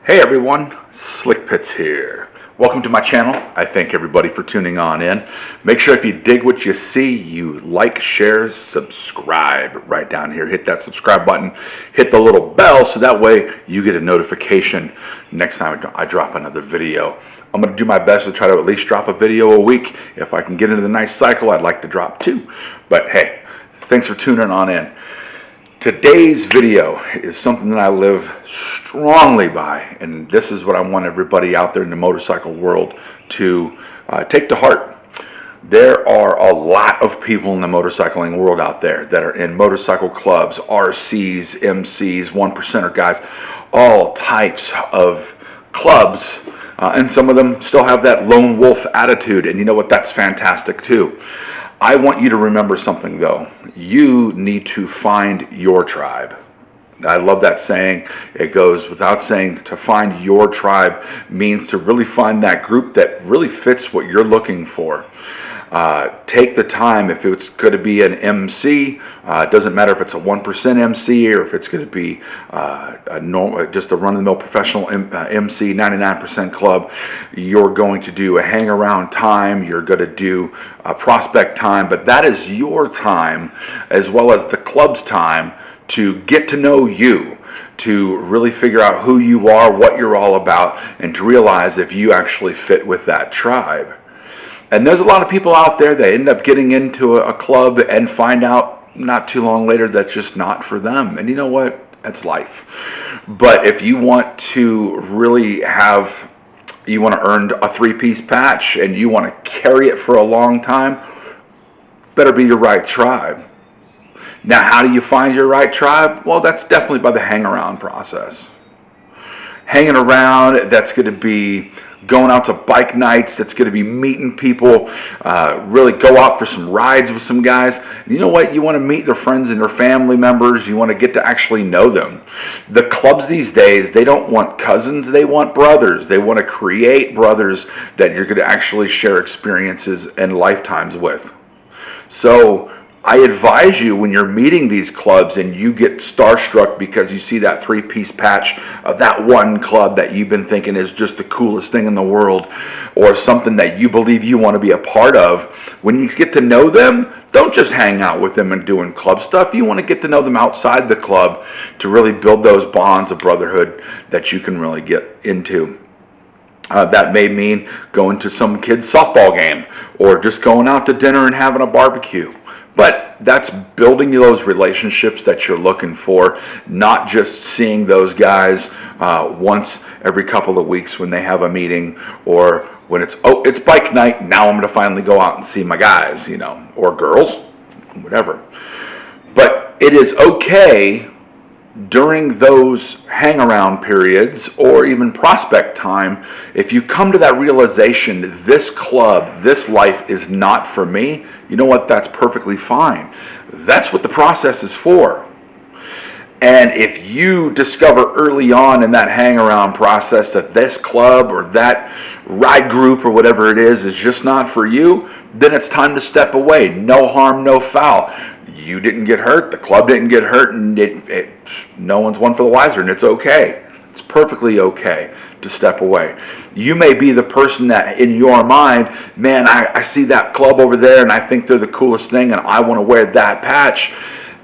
Hey everyone, Slickpits here. Welcome to my channel. I thank everybody for tuning on in. Make sure if you dig what you see, you like, share, subscribe right down here. Hit that subscribe button, hit the little bell so that way you get a notification next time I drop another video. I'm going to do my best to try to at least drop a video a week. If I can get into the nice cycle, I'd like to drop two. But hey, thanks for tuning on in. Today's video is something that I live strongly by, and this is what I want everybody out there in the motorcycle world to take to heart. There are a lot of people in the motorcycling world out there that are in motorcycle clubs, RCs, MCs, 1%er guys, all types of clubs, and some of them still have that lone wolf attitude, and you know what, that's fantastic too. I want you to remember something though. You need to find your tribe. I love that saying. It goes without saying, to find your tribe means to really find that group that really fits what you're looking for. Take the time. If it's going to be an MC, it doesn't matter if it's a 1% MC or if it's going to be just a run-of-the-mill professional MC, 99% club. You're going to do a hang-around time. You're going to do a prospect time, but that is your time as well as the club's time to get to know you, to really figure out who you are, what you're all about, and to realize if you actually fit with that tribe. And there's a lot of people out there that end up getting into a club and find out not too long later that's just not for them. And you know what? That's life. But if you want to really you want to earn a three-piece patch and you want to carry it for a long time, better be your right tribe. Now, how do you find your right tribe? Well, that's definitely by the hang-around process. Hanging around, that's going to be going out to bike nights, that's going to be meeting people, really go out for some rides with some guys. And you know what? You want to meet their friends and their family members. You want to get to actually know them. The clubs these days, they don't want cousins, they want brothers. They want to create brothers that you're going to actually share experiences and lifetimes with. So I advise you, when you're meeting these clubs and you get starstruck because you see that three-piece patch of that one club that you've been thinking is just the coolest thing in the world, or something that you believe you want to be a part of, when you get to know them, don't just hang out with them and doing club stuff. You want to get to know them outside the club to really build those bonds of brotherhood that you can really get into. That may mean going to some kid's softball game or just going out to dinner and having a barbecue. But that's building those relationships that you're looking for, not just seeing those guys once every couple of weeks when they have a meeting, or when it's bike night, now I'm going to finally go out and see my guys, or girls, whatever. But it is okay during those hang-around periods or even prospect time, if you come to that realization, this club, this life is not for me, you know what, that's perfectly fine. That's what the process is for. And if you discover early on in that hang-around process that this club or that ride group or whatever it is just not for you, then it's time to step away. No harm, no foul. You didn't get hurt, the club didn't get hurt, and no one's one for the wiser, and it's okay. It's perfectly okay to step away. You may be the person that in your mind, man, I see that club over there and I think they're the coolest thing and I want to wear that patch.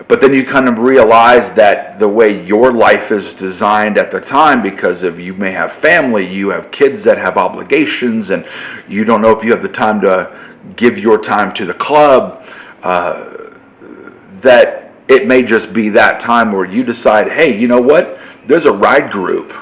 But then you kind of realize that the way your life is designed at the time, because of you may have family, you have kids that have obligations, and you don't know if you have the time to give your time to the club, that it may just be that time where you decide, hey, you know what? There's a ride group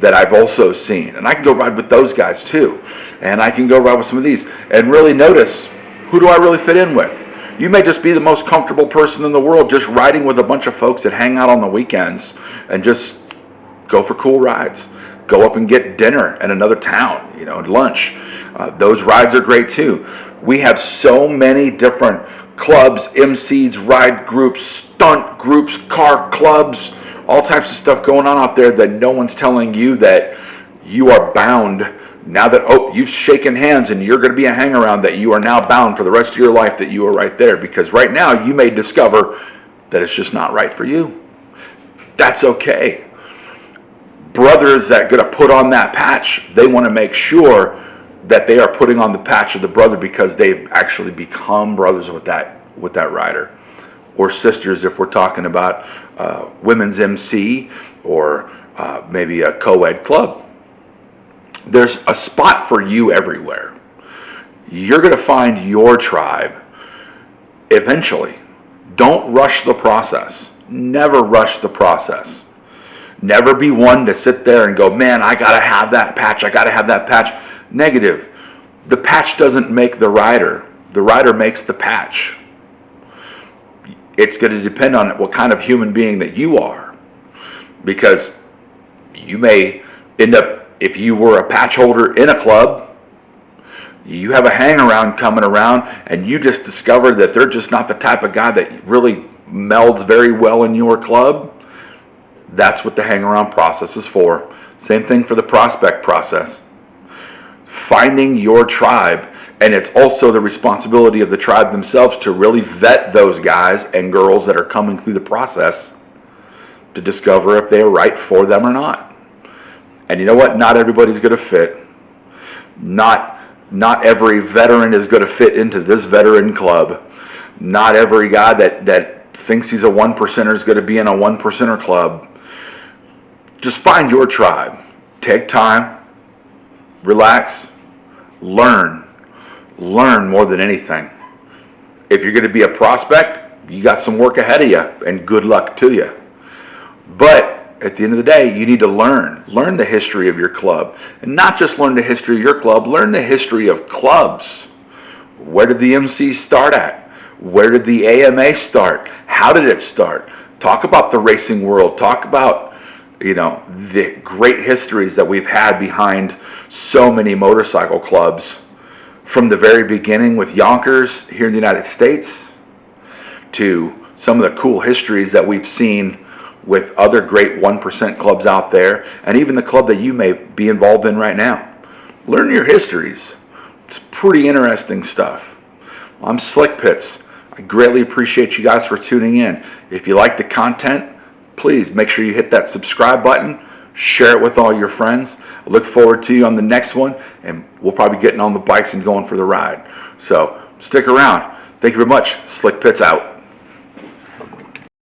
that I've also seen, and I can go ride with those guys too. And I can go ride with some of these and really notice, who do I really fit in with? You may just be the most comfortable person in the world just riding with a bunch of folks that hang out on the weekends and just go for cool rides. Go up and get dinner in another town, and lunch. Those rides are great too. We have so many different clubs, MCs, ride groups, stunt groups, car clubs, all types of stuff going on out there that no one's telling you that you are bound. Now that, you've shaken hands and you're going to be a hang-around, that you are now bound for the rest of your life, that you are right there. Because right now you may discover that it's just not right for you. That's okay. brothers that going to put on that patch, they want to make sure that they are putting on the patch of the brother because they've actually become brothers with that rider, or sisters if we're talking about women's MC or maybe a co-ed club. There's a spot for you everywhere. You're going to find your tribe eventually. Don't rush the process. Never rush the process. Never be one to sit there and go, man, I got to have that patch. I got to have that patch. Negative. The patch doesn't make the rider. The rider makes the patch. It's going to depend on what kind of human being that you are. Because you may end up, if you were a patch holder in a club, you have a hang around coming around and you just discover that they're just not the type of guy that really melds very well in your club. That's what the hang around process is for. Same thing for the prospect process. Finding your tribe, and it's also the responsibility of the tribe themselves to really vet those guys and girls that are coming through the process to discover if they're right for them or not. And you know what? Not everybody's going to fit. Not every veteran is going to fit into this veteran club. Not every guy that thinks he's a 1%er is going to be in a 1%er club. Just find your tribe. Take time. Relax. Learn more than anything. If you're going to be a prospect, you got some work ahead of you, and good luck to you. But at the end of the day, you need to learn the history of your club, and not just learn the history of your club, learn the history of clubs. Where did the MCs start at? Where did the AMA start? How did it start? Talk about the racing world. Talk about the great histories that we've had behind so many motorcycle clubs, from the very beginning with Yonkers here in the United States to some of the cool histories that we've seen with other great 1% clubs out there, and even the club that you may be involved in right now. Learn your histories. It's pretty interesting stuff. I'm Slickpits. I greatly appreciate you guys for tuning in. If you like the content, please make sure you hit that subscribe button, share it with all your friends. I look forward to you on the next one, and we'll probably be getting on the bikes and going for the ride. So stick around. Thank you very much. Slickpits out.